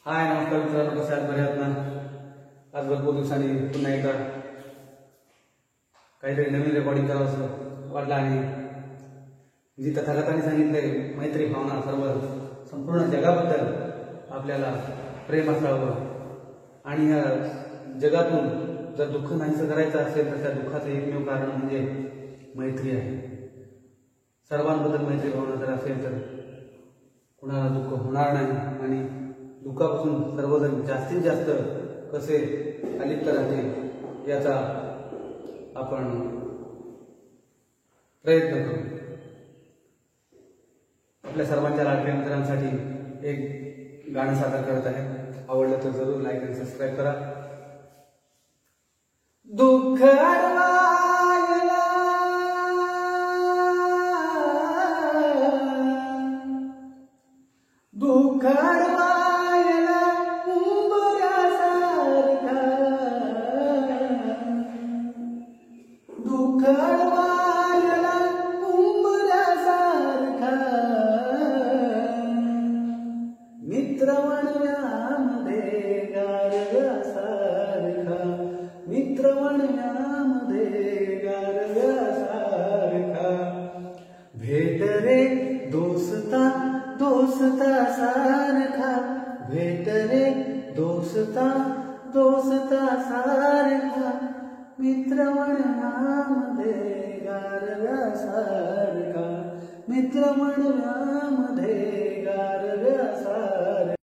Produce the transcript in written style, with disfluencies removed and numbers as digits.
हाय नमस्कार मित्रांनो, कसे आहात? बरे आहात ना? आज भरपूर दिवसांनी पुन्हा एकदा काहीतरी नवीन रेकॉर्डिंग करावं असं वाटलं आणि जी तथागतांनी सांगितले मैत्री भावना सर्व संपूर्ण जगाबद्दल आपल्याला प्रेम असावं आणि या जगातून जर दुःख नाहीसं करायचं असेल तर त्या दुःखाचं एकमेव कारण म्हणजे मैत्री आहे. सर्वांबद्दल मैत्री भावना जर असेल तर कुणाला दुःख होणार नाही आणि दुःखापासून सर्वजण जास्तीत जास्त कसे अलिप्त राहतील याचा आपण प्रयत्न करू. आपल्या सर्वांच्या लाडक्या मित्रांसाठी एक गाणं सादर करत आहे. आवडलं तर जरूर लाईक आणि सबस्क्राईब करा. दुःख दुःख दुःख अडवायला उंबऱ्यासारखा मित्र म्हणण्यामध्ये गारव्यासारखा मित्र म्हणण्यामध्ये गारव्यासारखा भेट रे दोस्ता दोस्ता सारखा भेट रे दोस्ता दोस्ता सारखा मित्र म्हणण्यामध्ये गारव्यासारखा मित्र म्हणण्यामध्ये गारव्यासारखा.